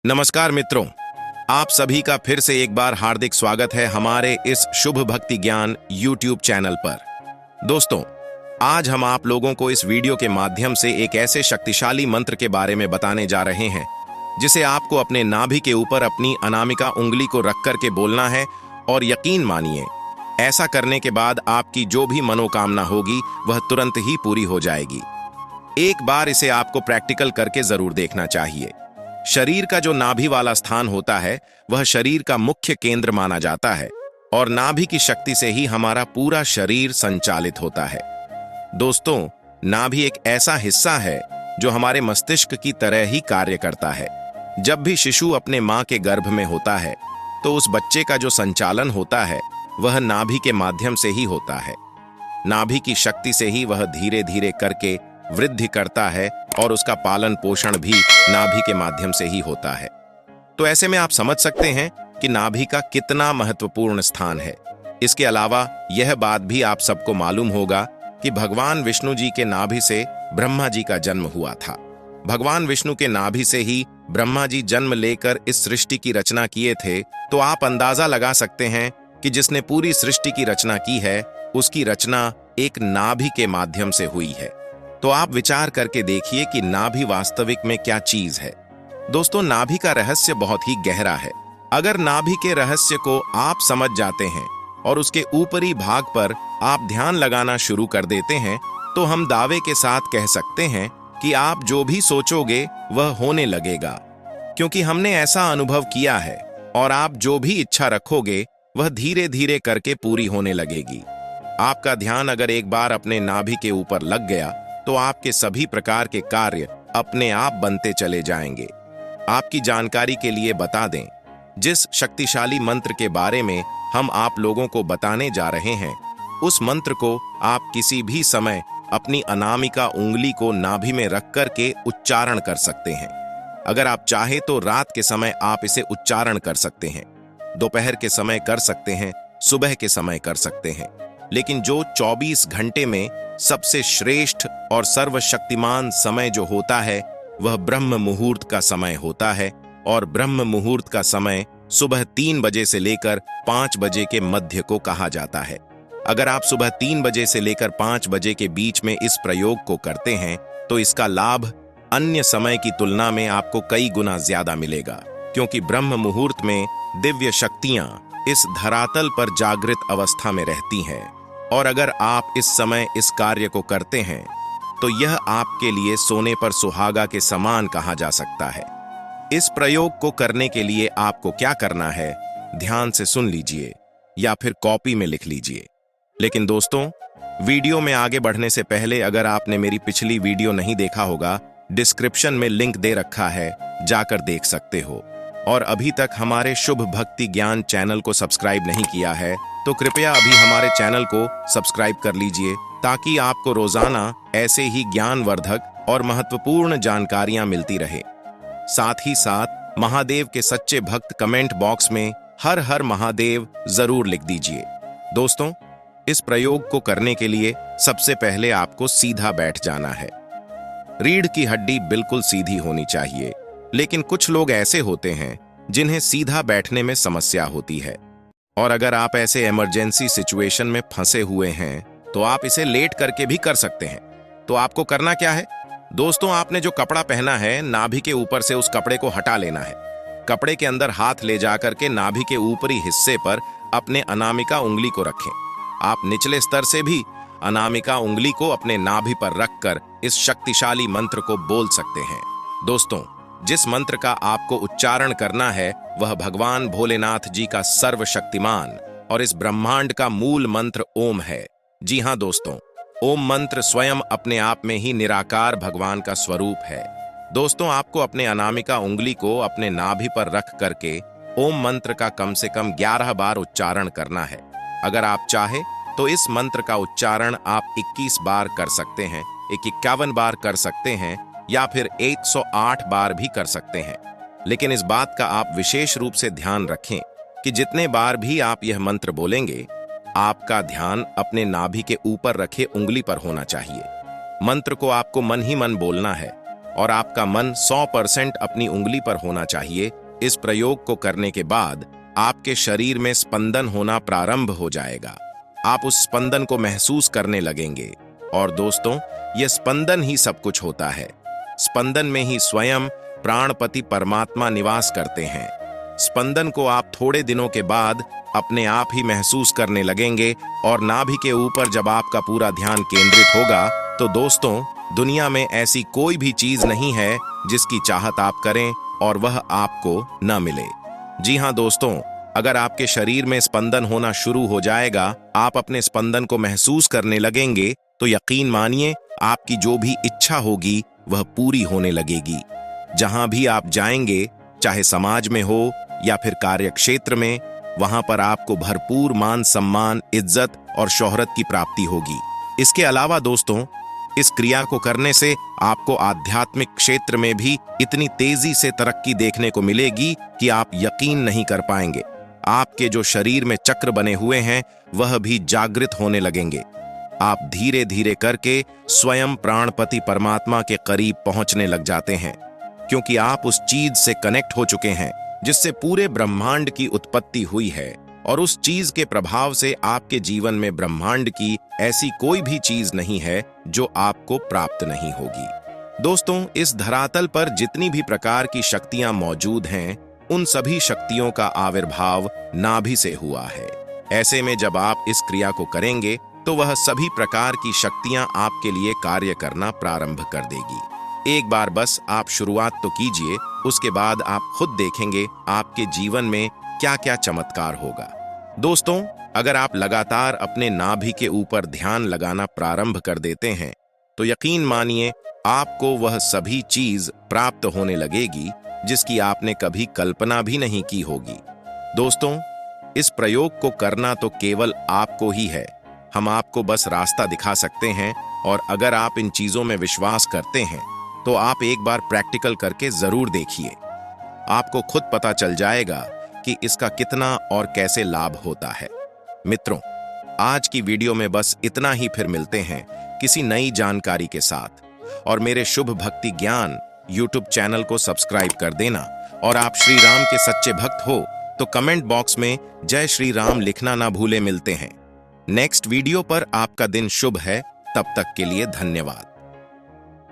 नमस्कार मित्रों, आप सभी का फिर से एक बार हार्दिक स्वागत है हमारे इस शुभ भक्ति ज्ञान YouTube चैनल पर। दोस्तों, आज हम आप लोगों को इस वीडियो के माध्यम से एक ऐसे शक्तिशाली मंत्र के बारे में बताने जा रहे हैं जिसे आपको अपने नाभि के ऊपर अपनी अनामिका उंगली को रख करके बोलना है और यकीन मानिए, ऐसा करने के बाद आपकी जो भी मनोकामना होगी वह तुरंत ही पूरी हो जाएगी। एक बार इसे आपको प्रैक्टिकल करके जरूर देखना चाहिए। शरीर का जो नाभि वाला स्थान होता है वह शरीर का मुख्य केंद्र माना जाता है और नाभि की शक्ति से ही हमारा पूरा शरीर संचालित होता है। दोस्तों, नाभि एक ऐसा हिस्सा है जो हमारे मस्तिष्क की तरह ही कार्य करता है। जब भी शिशु अपने मां के गर्भ में होता है तो उस बच्चे का जो संचालन होता है वह नाभि के माध्यम से ही होता है। नाभि की शक्ति से ही वह धीरे धीरे करके वृद्धि करता है और उसका पालन पोषण भी नाभि के माध्यम से ही होता है। तो ऐसे में आप समझ सकते हैं कि नाभि का कितना महत्वपूर्ण स्थान है। इसके अलावा यह बात भी आप सबको मालूम होगा कि भगवान विष्णु जी के नाभि से ब्रह्मा जी का जन्म हुआ था। भगवान विष्णु के नाभि से ही ब्रह्मा जी जन्म लेकर इस सृष्टि की रचना किए थे। तो आप अंदाजा लगा सकते हैं कि जिसने पूरी सृष्टि की रचना की है उसकी रचना एक नाभि के माध्यम से हुई है। तो आप विचार करके देखिए कि नाभि वास्तविक में क्या चीज है। दोस्तों, नाभि का रहस्य बहुत ही गहरा है। अगर नाभि के रहस्य को आप समझ जाते हैं और उसके ऊपरी भाग पर आप ध्यान लगाना शुरू कर देते हैं तो हम दावे के साथ कह सकते हैं कि आप जो भी सोचोगे वह होने लगेगा, क्योंकि हमने ऐसा अनुभव किया है। और आप जो भी इच्छा रखोगे वह धीरे धीरे करके पूरी होने लगेगी। आपका ध्यान अगर एक बार अपने नाभि के ऊपर लग गया तो आपके सभी प्रकार के कार्य अपने आप बनते चले जाएंगे। आपकी जानकारी के लिए बता दें, जिस शक्तिशाली मंत्र के बारे में हम आप लोगों को बताने जा रहे हैं, उस मंत्र को आप किसी भी समय अपनी अनामिका उंगली को नाभि में रख कर के उच्चारण कर सकते हैं। अगर आप चाहे तो रात के समय आप इसे उच्चारण कर सकते हैं, दोपहर के समय कर सकते हैं, सुबह के समय कर सकते हैं। लेकिन जो 24 घंटे में सबसे श्रेष्ठ और सर्वशक्तिमान समय जो होता है वह ब्रह्म मुहूर्त का समय होता है। और ब्रह्म मुहूर्त का समय सुबह 3 बजे से लेकर 5 बजे के मध्य को कहा जाता है। अगर आप सुबह 3 बजे से लेकर 5 बजे के बीच में इस प्रयोग को करते हैं तो इसका लाभ अन्य समय की तुलना में आपको कई गुना ज्यादा मिलेगा, क्योंकि ब्रह्म मुहूर्त में दिव्य शक्तियां इस धरातल पर जागृत अवस्था में रहती हैं। और अगर आप इस समय इस कार्य को करते हैं तो यह आपके लिए सोने पर सुहागा के समान कहा जा सकता है। इस प्रयोग को करने के लिए आपको क्या करना है, ध्यान से सुन लीजिए या फिर कॉपी में लिख लीजिए। लेकिन दोस्तों, वीडियो में आगे बढ़ने से पहले अगर आपने मेरी पिछली वीडियो नहीं देखा होगा, डिस्क्रिप्शन में लिंक दे रखा है, जाकर देख सकते हो। और अभी तक हमारे शुभ भक्ति ज्ञान चैनल को सब्सक्राइब नहीं किया है तो कृपया अभी हमारे चैनल को सब्सक्राइब कर लीजिए, ताकि आपको रोजाना ऐसे ही ज्ञानवर्धक और महत्वपूर्ण जानकारियां मिलती रहे। साथ ही साथ महादेव के सच्चे भक्त कमेंट बॉक्स में हर हर महादेव जरूर लिख दीजिए। दोस्तों, इस प्रयोग को करने के लिए सबसे पहले आपको सीधा बैठ जाना है। रीढ़ की हड्डी बिल्कुल सीधी होनी चाहिए, लेकिन कुछ लोग ऐसे होते हैं जिन्हें सीधा बैठने में समस्या होती है। और अगर आप ऐसे इमरजेंसी सिचुएशन में फंसे हुए हैं तो आप इसे लेट करके भी कर सकते हैं। तो आपको करना क्या है दोस्तों, आपने जो कपड़ा पहना है नाभि के ऊपर से उस कपड़े को हटा लेना है। कपड़े के अंदर हाथ ले जाकर के नाभि के ऊपरी हिस्से पर अपने अनामिका उंगली को रखें। आप निचले स्तर से भी अनामिका उंगली को अपने नाभि पर रखकर इस शक्तिशाली मंत्र को बोल सकते हैं। दोस्तों, जिस मंत्र का आपको उच्चारण करना है वह भगवान भोलेनाथ जी का सर्वशक्तिमान और इस ब्रह्मांड का मूल मंत्र ओम है। जी हां दोस्तों, ओम मंत्र स्वयं अपने आप में ही निराकार भगवान का स्वरूप है। दोस्तों, आपको अपने अनामिका उंगली को अपने नाभि पर रख करके ओम मंत्र का कम से कम 11 बार उच्चारण करना है। अगर आप चाहे तो इस मंत्र का उच्चारण आप 21 बार कर सकते हैं, 51 बार कर सकते हैं या फिर 108 बार भी कर सकते हैं। लेकिन इस बात का आप विशेष रूप से ध्यान रखें कि जितने बार भी आप यह मंत्र बोलेंगे, आपका ध्यान अपने नाभि के ऊपर रखे उंगली पर होना चाहिए। मंत्र को आपको मन ही मन बोलना है। और आपका मन 100% अपनी उंगली पर होना चाहिए। इस प्रयोग को करने के बाद आपके शरीर में स्पंदन होना प्रारंभ हो जाएगा। आप उस स्पंदन को महसूस करने लगेंगे और दोस्तों, यह स्पंदन ही सब कुछ होता है। स्पंदन में ही स्वयं प्राणपति परमात्मा निवास करते हैं। स्पंदन को आप थोड़े दिनों के बाद अपने आप ही महसूस करने लगेंगे और नाभि के ऊपर जब आपका पूरा ध्यान केंद्रित होगा तो दोस्तों, दुनिया में ऐसी कोई भी चीज नहीं है जिसकी चाहत आप करें और वह आपको न मिले। जी हाँ दोस्तों, अगर आपके शरीर में स्पंदन होना शुरू हो जाएगा, आप अपने स्पंदन को महसूस करने लगेंगे, तो यकीन मानिए आपकी जो भी इच्छा होगी वह पूरी होने लगेगी। जहां भी आप जाएंगे, चाहे समाज में हो या फिर कार्य क्षेत्र में, वहां पर आपको भरपूर मान सम्मान, इज्जत और शोहरत की प्राप्ति होगी। इसके अलावा दोस्तों, इस क्रिया को करने से आपको आध्यात्मिक क्षेत्र में भी इतनी तेजी से तरक्की देखने को मिलेगी कि आप यकीन नहीं कर पाएंगे। आपके जो शरीर में चक्र बने हुए हैं वह भी जागृत होने लगेंगे। आप धीरे धीरे करके स्वयं प्राणपति परमात्मा के करीब पहुंचने लग जाते हैं, क्योंकि आप उस चीज से कनेक्ट हो चुके हैं जिससे पूरे ब्रह्मांड की उत्पत्ति हुई है, और उस चीज के प्रभाव से आपके जीवन में ब्रह्मांड की ऐसी कोई भी चीज नहीं है जो आपको प्राप्त नहीं होगी। दोस्तों, इस धरातल पर जितनी भी प्रकार की शक्तियां मौजूद हैं, उन सभी शक्तियों का आविर्भाव नाभि से हुआ है। ऐसे में जब आप इस क्रिया को करेंगे तो वह सभी प्रकार की शक्तियां आपके लिए कार्य करना प्रारंभ कर देगी। एक बार बस आप शुरुआत तो कीजिए, उसके बाद आप खुद देखेंगे आपके जीवन में क्या क्या चमत्कार होगा। दोस्तों, अगर आप लगातार अपने नाभि के ऊपर ध्यान लगाना प्रारंभ कर देते हैं तो यकीन मानिए आपको वह सभी चीज प्राप्त होने लगेगी जिसकी आपने कभी कल्पना भी नहीं की होगी। दोस्तों, इस प्रयोग को करना तो केवल आपको ही है। हम आपको बस रास्ता दिखा सकते हैं, और अगर आप इन चीजों में विश्वास करते हैं तो आप एक बार प्रैक्टिकल करके जरूर देखिए। आपको खुद पता चल जाएगा कि इसका कितना और कैसे लाभ होता है। मित्रों, आज की वीडियो में बस इतना ही। फिर मिलते हैं किसी नई जानकारी के साथ, और मेरे शुभ भक्ति ज्ञान यूट्यूब चैनल को सब्सक्राइब कर देना, और आप श्री राम के सच्चे भक्त हो तो कमेंट बॉक्स में जय श्री राम लिखना ना भूले। मिलते हैं नेक्स्ट वीडियो पर। आपका दिन शुभ है, तब तक के लिए धन्यवाद।